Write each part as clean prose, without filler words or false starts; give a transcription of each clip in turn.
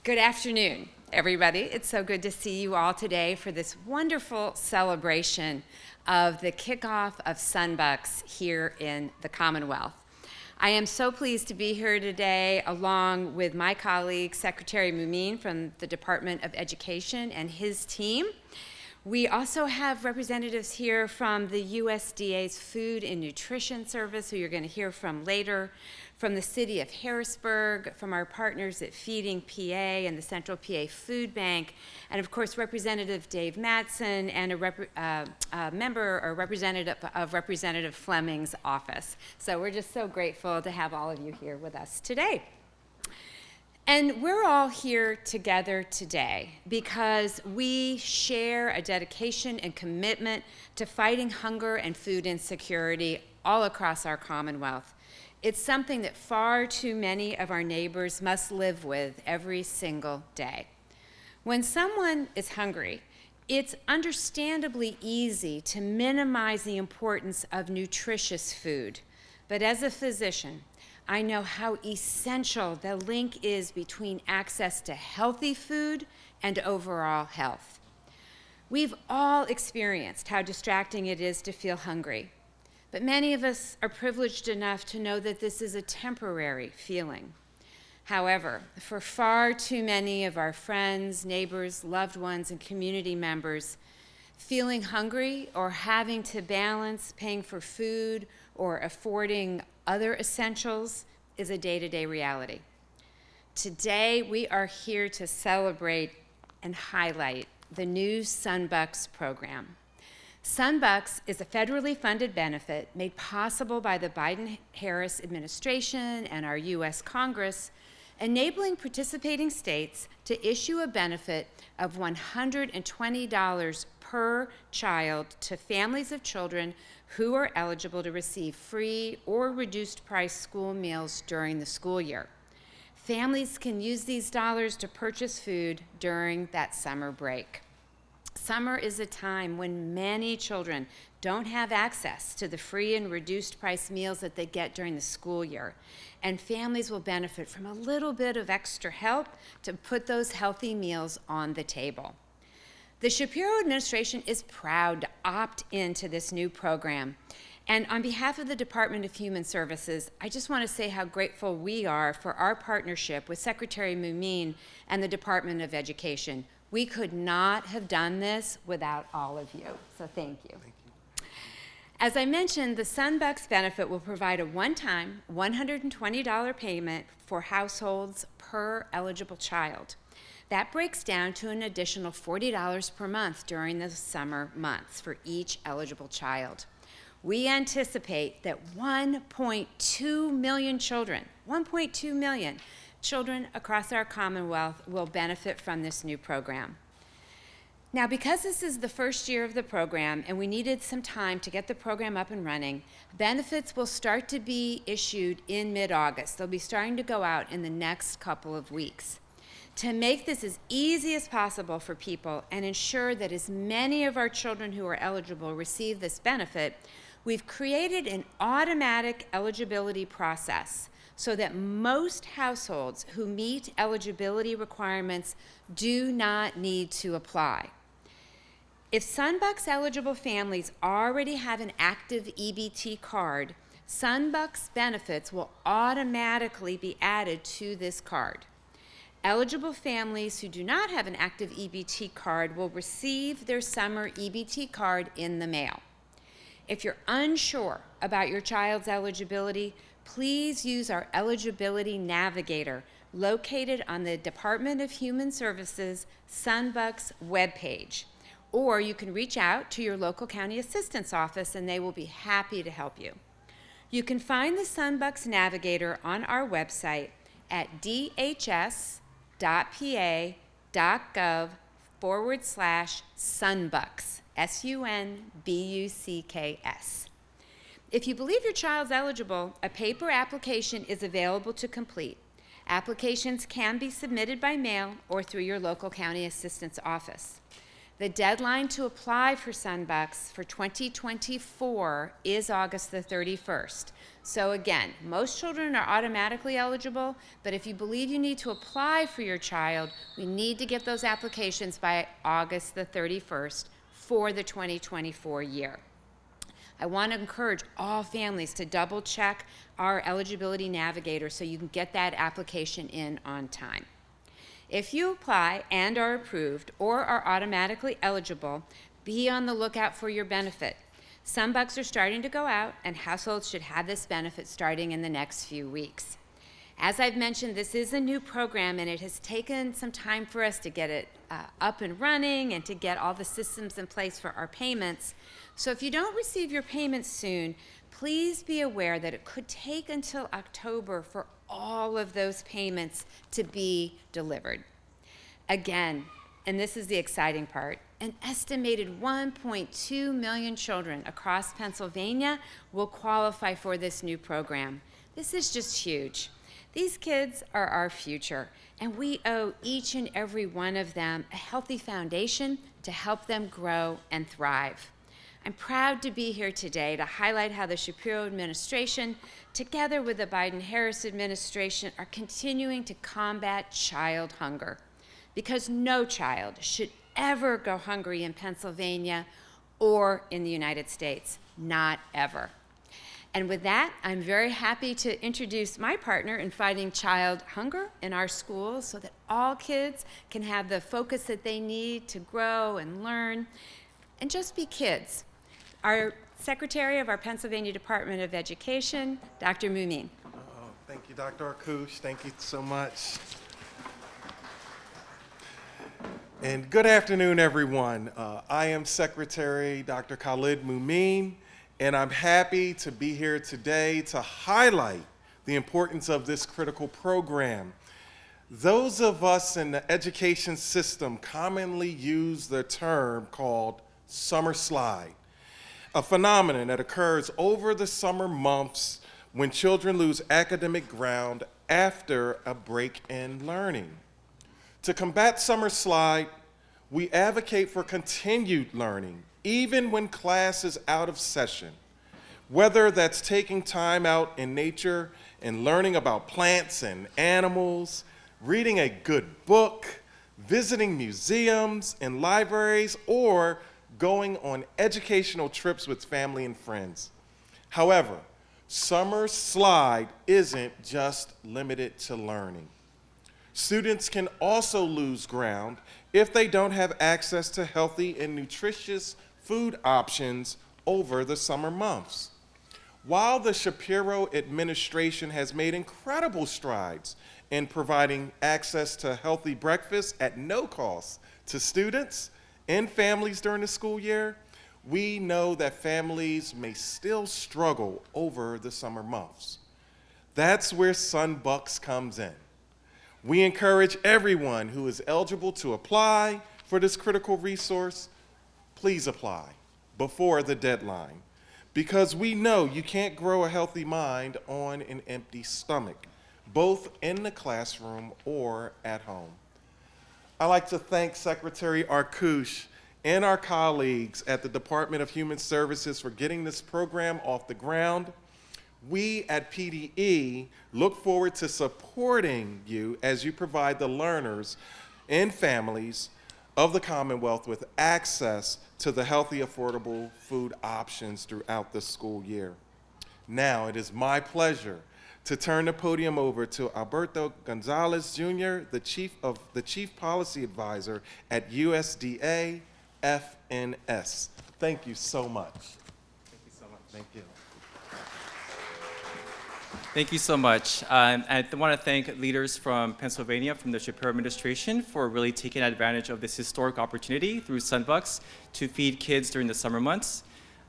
Good afternoon, everybody. It's so good to see you all today for this wonderful celebration of the kickoff of Sunbucks here in the Commonwealth. I am so pleased to be here today along with my colleague, Secretary Mumin from the Department of Education and his team. We also have representatives here from the USDA's Food and Nutrition Service, who you're going to hear from later, from the city of Harrisburg, from our partners at Feeding PA and the Central PA Food Bank, and of course Representative Dave Madsen and a member or representative of Representative Fleming's office. So we're just so grateful to have all of you here with us today. And we're all here together today because we share a dedication and commitment to fighting hunger and food insecurity all across our Commonwealth. It's something that far too many of our neighbors must live with every single day. When someone is hungry, it's understandably easy to minimize the importance of nutritious food. But as a physician, I know how essential the link is between access to healthy food and overall health. We've all experienced how distracting it is to feel hungry, but many of us are privileged enough to know that this is a temporary feeling. However, for far too many of our friends, neighbors, loved ones, and community members, feeling hungry or having to balance paying for food or affording other essentials is a day-to-day reality. Today, we are here to celebrate and highlight the new Sunbucks program. Sunbucks is a federally funded benefit made possible by the Biden-Harris administration and our U.S. Congress, enabling participating states to issue a benefit of $120 per child to families of children who are eligible to receive free or reduced price school meals during the school year. Families can use these dollars to purchase food during that summer break. Summer is a time when many children don't have access to the free and reduced price meals that they get during the school year, and families will benefit from a little bit of extra help to put those healthy meals on the table. The Shapiro administration is proud to opt into this new program. And on behalf of the Department of Human Services, I just want to say how grateful we are for our partnership with Secretary Mumin and the Department of Education. We could not have done this without all of you, so thank you. Thank you. As I mentioned, the Sunbucks benefit will provide a one-time $120 payment for households per eligible child. That breaks down to an additional $40 per month during the summer months for each eligible child. We anticipate that 1.2 million children, 1.2 million children across our Commonwealth will benefit from this new program. Now, because this is the first year of the program and we needed some time to get the program up and running, benefits will start to be issued in mid-August. They'll be starting to go out in the next couple of weeks. To make this as easy as possible for people and ensure that as many of our children who are eligible receive this benefit, we've created an automatic eligibility process so that most households who meet eligibility requirements do not need to apply. If Sunbucks eligible families already have an active EBT card, Sunbucks benefits will automatically be added to this card. Eligible families who do not have an active EBT card will receive their summer EBT card in the mail. If you're unsure about your child's eligibility, please use our eligibility navigator located on the Department of Human Services Sunbucks webpage. Or you can reach out to your local county assistance office and they will be happy to help you. You can find the Sunbucks navigator on our website at dhs.pa.gov/Sunbucks, SUNBUCKS. If you believe your child's eligible, a paper application is available to complete. Applications can be submitted by mail or through your local county assistance office. The deadline to apply for Sunbucks for 2024 is August the 31st. So again, most children are automatically eligible, but if you believe you need to apply for your child, we need to get those applications by August the 31st for the 2024 year. I want to encourage all families to double check our eligibility navigator so you can get that application in on time. If you apply and are approved or are automatically eligible, be on the lookout for your benefit. Sunbucks are starting to go out, and households should have this benefit starting in the next few weeks. As I've mentioned, this is a new program, and it has taken some time for us to get it up and running and to get all the systems in place for our payments. So if you don't receive your payments soon, please be aware that it could take until October for all of those payments to be delivered. Again, and this is the exciting part, an estimated 1.2 million children across Pennsylvania will qualify for this new program. This is just huge. These kids are our future, and we owe each and every one of them a healthy foundation to help them grow and thrive. I'm proud to be here today to highlight how the Shapiro administration, together with the Biden-Harris administration, are continuing to combat child hunger, because no child should ever go hungry in Pennsylvania or in the United States, not ever. And with that, I'm very happy to introduce my partner in fighting child hunger in our schools so that all kids can have the focus that they need to grow and learn and just be kids. Our Secretary of our Pennsylvania Department of Education, Dr. Mumin. Thank you, Dr. Arkush. Thank you so much. And good afternoon, everyone. I am Secretary Dr. Khalid Mumin, and I'm happy to be here today to highlight the importance of this critical program. Those of us in the education system commonly use the term called summer slide, a phenomenon that occurs over the summer months when children lose academic ground after a break in learning. To combat summer slide, we advocate for continued learning, even when class is out of session, whether that's taking time out in nature and learning about plants and animals, reading a good book, visiting museums and libraries, or going on educational trips with family and friends. However, summer slide isn't just limited to learning. Students can also lose ground if they don't have access to healthy and nutritious food options over the summer months. While the Shapiro administration has made incredible strides in providing access to healthy breakfast at no cost to students and families during the school year, we know that families may still struggle over the summer months. That's where Sunbucks comes in. We encourage everyone who is eligible to apply for this critical resource. Please apply before the deadline, because we know you can't grow a healthy mind on an empty stomach, both in the classroom or at home. I'd like to thank Secretary Arkush and our colleagues at the Department of Human Services for getting this program off the ground. We at PDE look forward to supporting you as you provide the learners and families of the Commonwealth with access to the healthy, affordable food options throughout the school year. Now, it is my pleasure to turn the podium over to Alberto Gonzalez Jr., the Chief Policy Advisor at USDA FNS. Thank you so much. Thank you so much. Thank you. Thank you so much. I want to thank leaders from Pennsylvania, from the Shapiro administration, for really taking advantage of this historic opportunity through Sunbucks to feed kids during the summer months.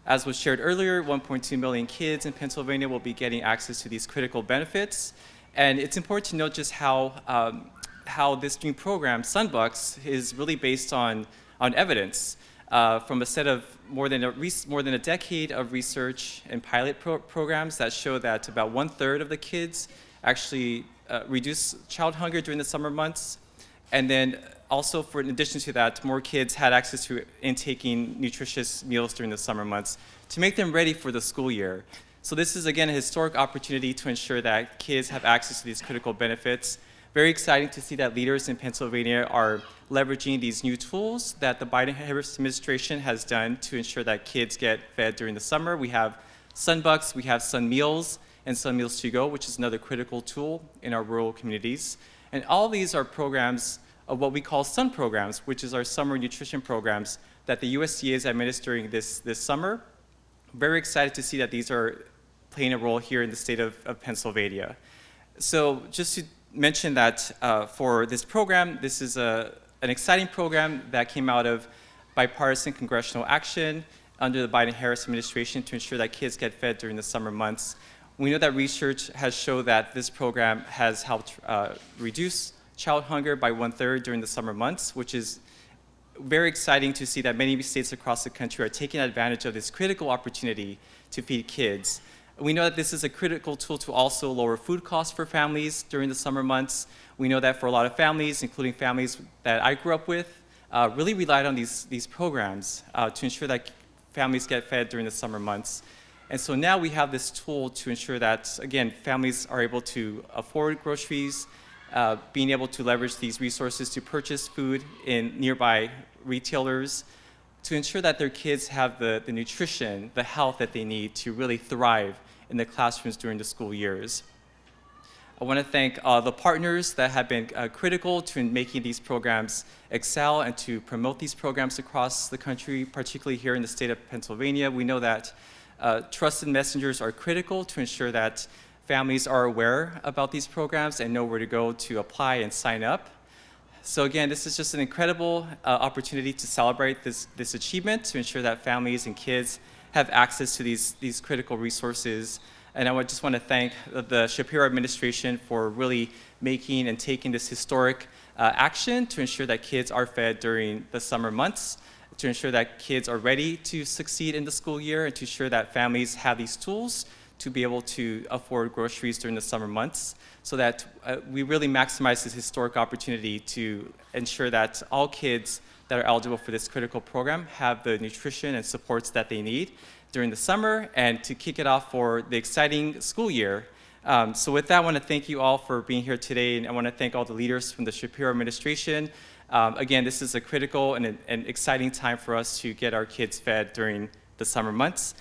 As was shared earlier, 1.2 million kids in Pennsylvania will be getting access to these critical benefits. And it's important to note just how this new program, Sunbucks, is really based on evidence from a set of more than a decade of research and pilot programs that show that about 1/3 of the kids actually reduce child hunger during the summer months. And then also, in addition to that, more kids had access to intaking nutritious meals during the summer months to make them ready for the school year. So this is, again, a historic opportunity to ensure that kids have access to these critical benefits. Very exciting to see that leaders in Pennsylvania are leveraging these new tools that the Biden-Harris administration has done to ensure that kids get fed during the summer. We have Sunbucks, we have Sun Meals, and Sun Meals to Go, which is another critical tool in our rural communities. And all these are programs of what we call SUN programs, which is our summer nutrition programs that the USDA is administering this summer. Very excited to see that these are playing a role here in the state of Pennsylvania. So just to mention that for this program, this is an exciting program that came out of bipartisan congressional action under the Biden-Harris administration to ensure that kids get fed during the summer months. We know that research has shown that this program has helped reduce child hunger by 1/3 during the summer months, which is very exciting to see that many states across the country are taking advantage of this critical opportunity to feed kids. We know that this is a critical tool to also lower food costs for families during the summer months. We know that for a lot of families, including families that I grew up with, really relied on these programs to ensure that families get fed during the summer months. And so now we have this tool to ensure that, again, families are able to afford groceries, being able to leverage these resources to purchase food in nearby retailers, to ensure that their kids have the nutrition, the health that they need to really thrive in the classrooms during the school years. I want to thank the partners that have been critical to making these programs excel and to promote these programs across the country, particularly here in the state of Pennsylvania. We know that trusted messengers are critical to ensure that families are aware about these programs and know where to go to apply and sign up. So again, this is just an incredible opportunity to celebrate this achievement, to ensure that families and kids have access to these critical resources. And I just want to thank the Shapiro administration for really making and taking this historic action to ensure that kids are fed during the summer months, to ensure that kids are ready to succeed in the school year, and to ensure that families have these tools to be able to afford groceries during the summer months, so that we really maximize this historic opportunity to ensure that all kids that are eligible for this critical program have the nutrition and supports that they need during the summer, and to kick it off for the exciting school year. So with that, I want to thank you all for being here today, and I want to thank all the leaders from the Shapiro administration. Again, this is a critical and an exciting time for us to get our kids fed during the summer months.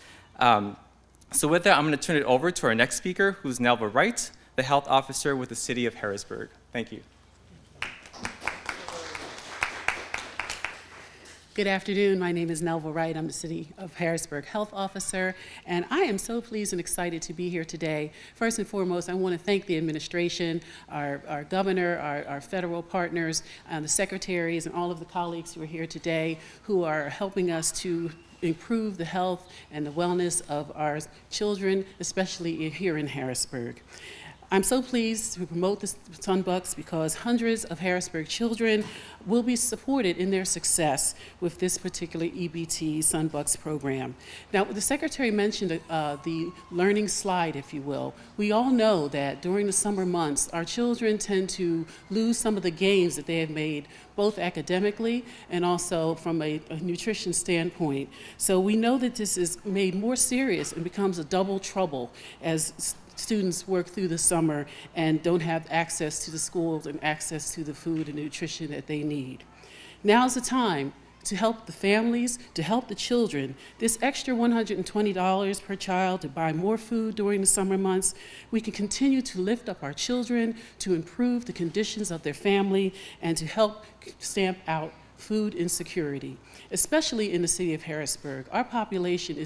So with that, I'm going to turn it over to our next speaker, who's Nelva Wright, the health officer with the city of Harrisburg. Thank you. Good afternoon. My name is Nelva Wright. I'm the City of Harrisburg Health Officer, and I am so pleased and excited to be here today. First and foremost, I want to thank the administration, our governor, our federal partners, the secretaries, and all of the colleagues who are here today who are helping us to improve the health and the wellness of our children, especially here in Harrisburg. I'm so pleased to promote the Sunbucks because hundreds of Harrisburg children will be supported in their success with this particular EBT Sunbucks program. Now, the Secretary mentioned the learning slide, if you will. We all know that during the summer months, our children tend to lose some of the gains that they have made, both academically and also from a nutrition standpoint. So we know that this is made more serious and becomes a double trouble as students work through the summer and don't have access to the schools and access to the food and nutrition that they need. Now's the time to help the families, to help the children. This extra $120 per child to buy more food during the summer months, we can continue to lift up our children, to improve the conditions of their family, and to help stamp out food insecurity, especially in the city of Harrisburg. Our population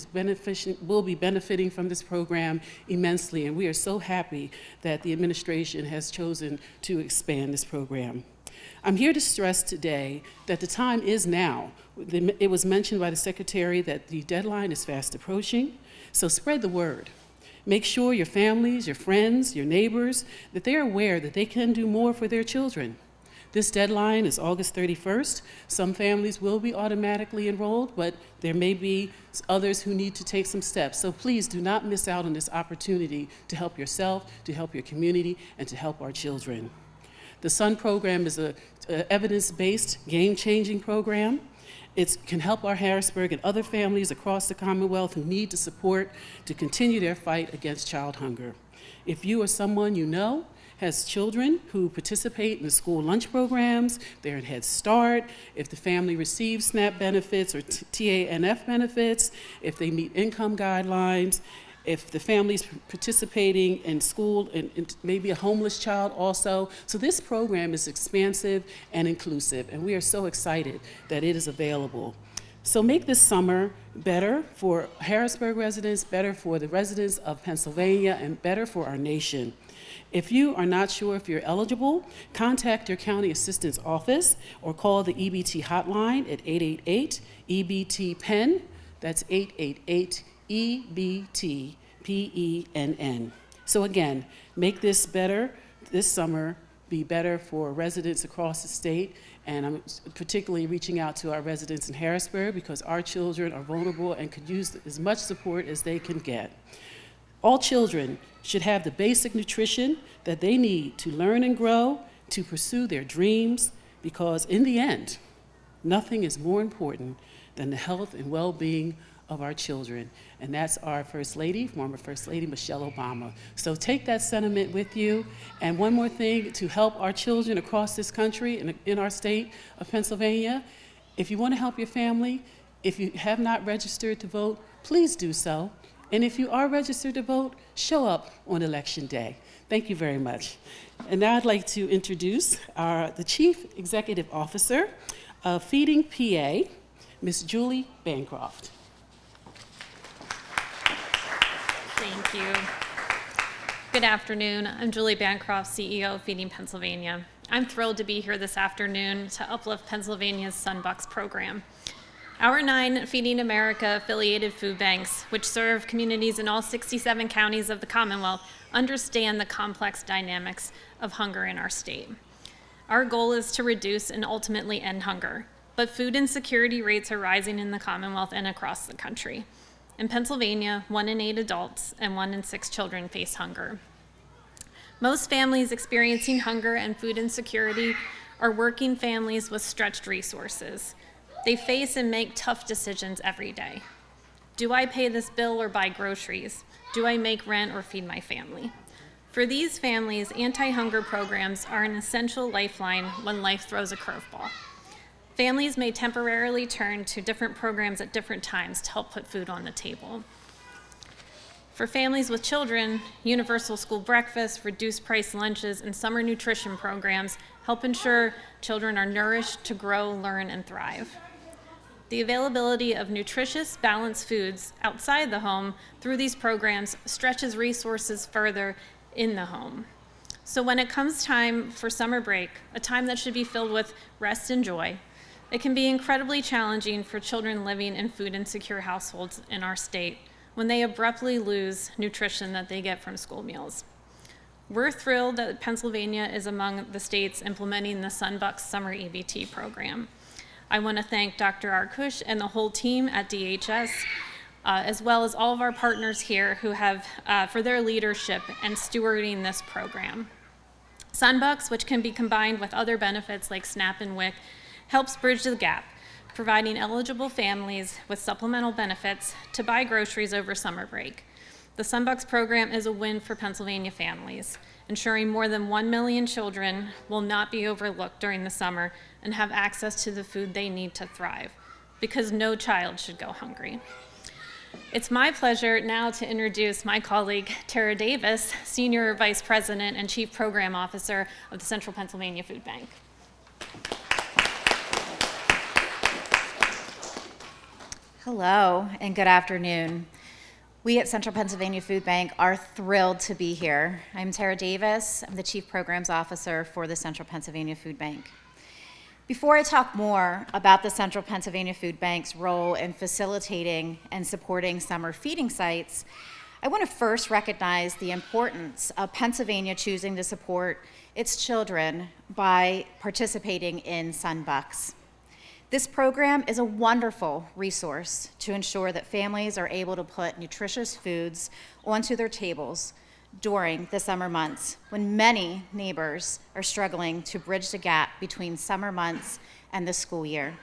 will be benefiting from this program immensely, and we are so happy that the administration has chosen to expand this program. I'm here to stress today that the time is now. It was mentioned by the Secretary that the deadline is fast approaching, so spread the word. Make sure your families, your friends, your neighbors, that they're aware that they can do more for their children. This deadline is August 31st. Some families will be automatically enrolled, but there may be others who need to take some steps. So please do not miss out on this opportunity to help yourself, to help your community, and to help our children. The SUN program is a evidence-based, game-changing program. It can help our Harrisburg and other families across the Commonwealth who need the support to continue their fight against child hunger. If you or someone you know has children who participate in the school lunch programs, they're in Head Start, if the family receives SNAP benefits or TANF benefits, if they meet income guidelines, if the family's participating in school and maybe a homeless child also. So this program is expansive and inclusive, and we are so excited that it is available. So make this summer better for Harrisburg residents, better for the residents of Pennsylvania, and better for our nation. If you are not sure if you're eligible, contact your county assistance office or call the EBT hotline at 888-EBT-PENN. That's 888-EBT-PENN. So again, make this better this summer, be better for residents across the state, and I'm particularly reaching out to our residents in Harrisburg because our children are vulnerable and could use as much support as they can get. All children should have the basic nutrition that they need to learn and grow, to pursue their dreams, because in the end, nothing is more important than the health and well-being of our children. And that's our First Lady, former First Lady Michelle Obama. So take that sentiment with you. And one more thing to help our children across this country and in our state of Pennsylvania, if you want to help your family, if you have not registered to vote, please do so. And if you are registered to vote, show up on Election Day. Thank you very much. And now I'd like to introduce the Chief Executive Officer of Feeding PA, Ms. Julie Bancroft. Thank you. Good afternoon. I'm Julie Bancroft, CEO of Feeding Pennsylvania. I'm thrilled to be here this afternoon to uplift Pennsylvania's Sunbucks program. Our 9 Feeding America affiliated food banks, which serve communities in all 67 counties of the Commonwealth, understand the complex dynamics of hunger in our state. Our goal is to reduce and ultimately end hunger, but food insecurity rates are rising in the Commonwealth and across the country. In Pennsylvania, 1 in 8 adults and 1 in 6 children face hunger. Most families experiencing hunger and food insecurity are working families with stretched resources. They face and make tough decisions every day. Do I pay this bill or buy groceries? Do I make rent or feed my family? For these families, anti-hunger programs are an essential lifeline when life throws a curveball. Families may temporarily turn to different programs at different times to help put food on the table. For families with children, universal school breakfast, reduced price lunches, and summer nutrition programs help ensure children are nourished to grow, learn, and thrive. The availability of nutritious, balanced foods outside the home through these programs stretches resources further in the home. So when it comes time for summer break, a time that should be filled with rest and joy, it can be incredibly challenging for children living in food insecure households in our state when they abruptly lose nutrition that they get from school meals. We're thrilled that Pennsylvania is among the states implementing the Sunbucks Summer EBT program. I want to thank Dr. Arkush and the whole team at DHS, as well as all of our partners here who have, for their leadership and stewarding this program. Sunbucks, which can be combined with other benefits like SNAP and WIC, helps bridge the gap, providing eligible families with supplemental benefits to buy groceries over summer break. The Sunbucks program is a win for Pennsylvania families, ensuring more than 1 million children will not be overlooked during the summer and have access to the food they need to thrive, because no child should go hungry. It's my pleasure now to introduce my colleague, Tara Davis, Senior Vice President and Chief Program Officer of the Central Pennsylvania Food Bank. Hello and good afternoon. We at Central Pennsylvania Food Bank are thrilled to be here. I'm Tara Davis. I'm the Chief Programs Officer for the Central Pennsylvania Food Bank. Before I talk more about the Central Pennsylvania Food Bank's role in facilitating and supporting summer feeding sites, I want to first recognize the importance of Pennsylvania choosing to support its children by participating in Sunbucks. This program is a wonderful resource to ensure that families are able to put nutritious foods onto their tables during the summer months when many neighbors are struggling to bridge the gap between summer months and the school year.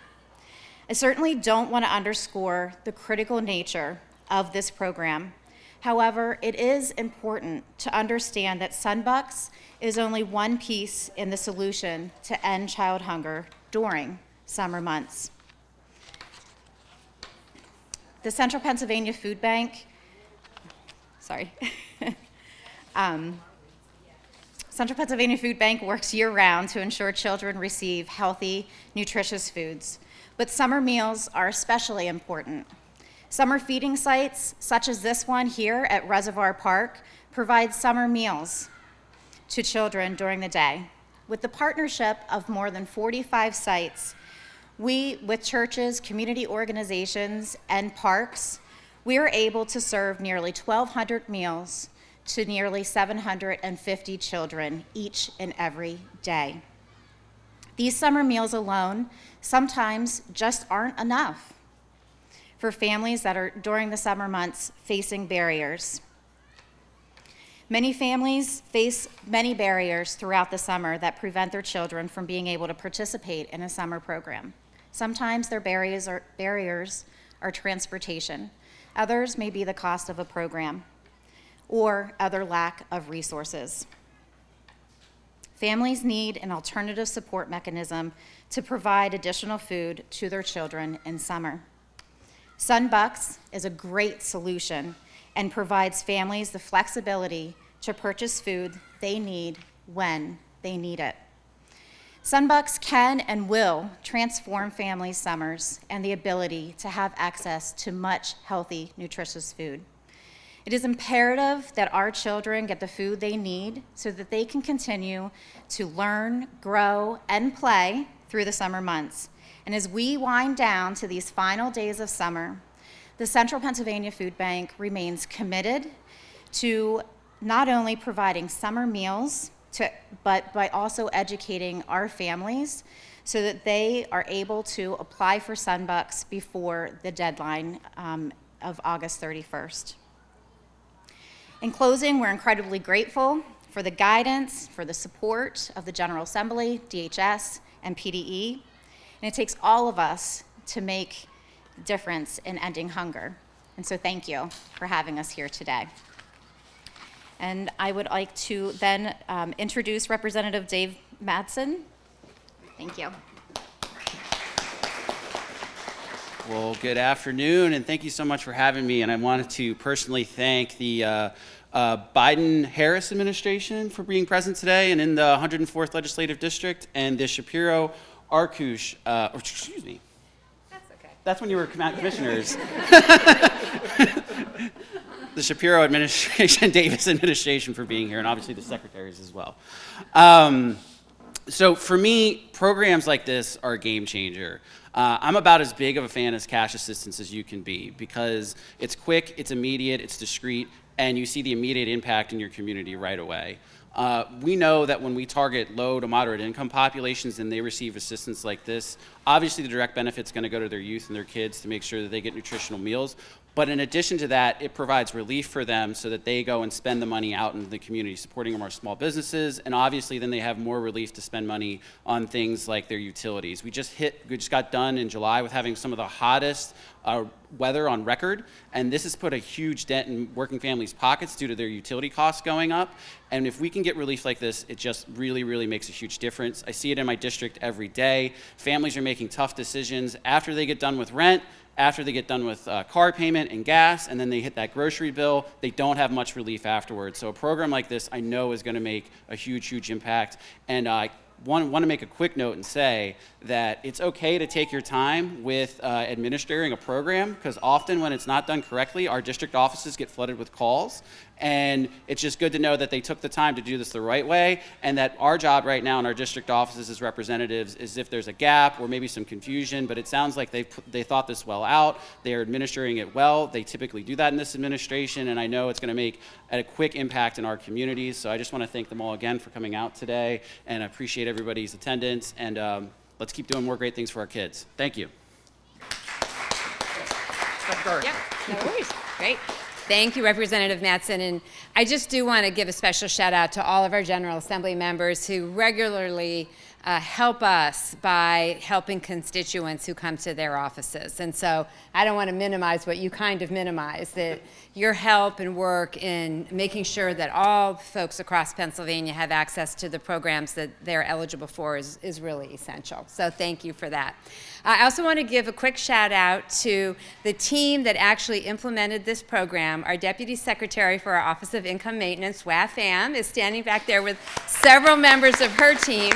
I certainly don't want to underscore the critical nature of this program. However, it is important to understand that Sunbucks is only one piece in the solution to end child hunger during summer months. The Central Pennsylvania Food Bank, Central Pennsylvania Food Bank works year-round to ensure children receive healthy, nutritious foods, but summer meals are especially important. Summer feeding sites, such as this one here at Reservoir Park, provide summer meals to children during the day. With the partnership of more than 45 sites, we, with churches, community organizations, and parks, we are able to serve nearly 1,200 meals to nearly 750 children each and every day. These summer meals alone sometimes just aren't enough for families that are, during the summer months, facing barriers. Many families face many barriers throughout the summer that prevent their children from being able to participate in a summer program. Sometimes their barriers are transportation. Others may be the cost of a program or other lack of resources. Families need an alternative support mechanism to provide additional food to their children in summer. Sunbucks is a great solution and provides families the flexibility to purchase food they need when they need it. Sunbucks can and will transform families' summers and the ability to have access to much healthy, nutritious food. It is imperative that our children get the food they need so that they can continue to learn, grow, and play through the summer months. And as we wind down to these final days of summer, the Central Pennsylvania Food Bank remains committed to not only providing summer meals, but by also educating our families so that they are able to apply for Sunbucks before the deadline of August 31st. In closing, we're incredibly grateful for the guidance, for the support of the General Assembly, DHS, and PDE. And it takes all of us to make a difference in ending hunger. And so thank you for having us here today. And I would like to then introduce Representative Dave Madsen. Thank you. Well, good afternoon, and thank you so much for having me. And I wanted to personally thank the Biden-Harris administration for being present today and in the 104th Legislative District, and the Shapiro-Arkush, excuse me. That's okay. That's when you were commissioners. The Shapiro administration, Davis administration for being here, and obviously the secretaries as well. So for me, programs like this are a game changer. I'm about as big of a fan as cash assistance as you can be because it's quick, it's immediate, it's discreet, and you see the immediate impact in your community right away. We know that when we target low to moderate income populations and they receive assistance like this, obviously the direct benefit's going to go to their youth and their kids to make sure that they get nutritional meals. But in addition to that, it provides relief for them so that they go and spend the money out in the community, supporting our small businesses, and obviously then they have more relief to spend money on things like their utilities. We just got done in July with having some of the hottest weather on record, and this has put a huge dent in working families' pockets due to their utility costs going up. And if we can get relief like this, it just really, really makes a huge difference. I see it in my district every day. Families are making tough decisions after they get done with rent, after they get done with car payment and gas, and then they hit that grocery bill, they don't have much relief afterwards. So a program like this I know is going to make a huge, huge impact. And I want to make a quick note and say that it's okay to take your time with administering a program, because often when it's not done correctly, our district offices get flooded with calls. And it's just good to know that they took the time to do this the right way, and that our job right now in our district offices as representatives is if there's a gap or maybe some confusion, but it sounds like they thought this well out, they are administering it well. They typically do that in this administration, and I know it's going to make a quick impact in our communities. So I just want to thank them all again for coming out today, and I appreciate everybody's attendance, and let's keep doing more great things for our kids. Thank you. Yeah, no worries. Great. Thank you, Representative Mattson. And I just do want to give a special shout out to all of our General Assembly members who regularly help us by helping constituents who come to their offices. And so I don't want to minimize what you kind of minimize, that your help and work in making sure that all folks across Pennsylvania have access to the programs that they're eligible for is really essential. So thank you for that. I also want to give a quick shout out to the team that actually implemented this program. Our Deputy Secretary for our Office of Income Maintenance, WAFAM, is standing back there with several members of her team.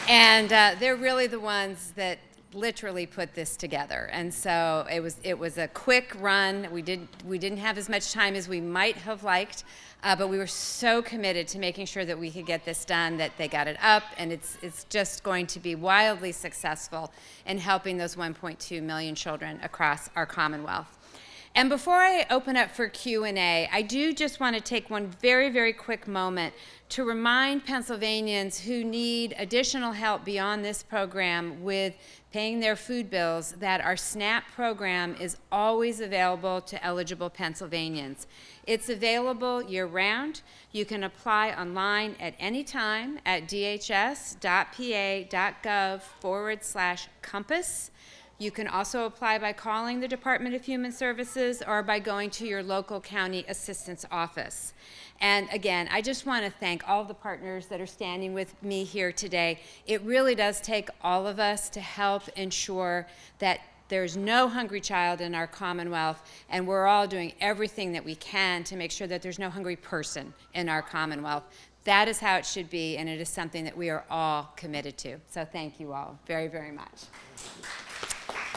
And they're really the ones that literally put this together. And so it was a quick run. We didn't have as much time as we might have liked, but we were so committed to making sure that we could get this done that they got it up, and it's just going to be wildly successful in helping those 1.2 million children across our Commonwealth. And before I open up for Q&A, I do just want to take one very, very quick moment to remind Pennsylvanians who need additional help beyond this program with paying their food bills that our SNAP program is always available to eligible Pennsylvanians. It's available year-round. You can apply online at any time at dhs.pa.gov/compass. You can also apply by calling the Department of Human Services or by going to your local county assistance office. And again, I just want to thank all the partners that are standing with me here today. It really does take all of us to help ensure that there's no hungry child in our Commonwealth, and we're all doing everything that we can to make sure that there's no hungry person in our Commonwealth. That is how it should be, and it is something that we are all committed to. So thank you all very, very much.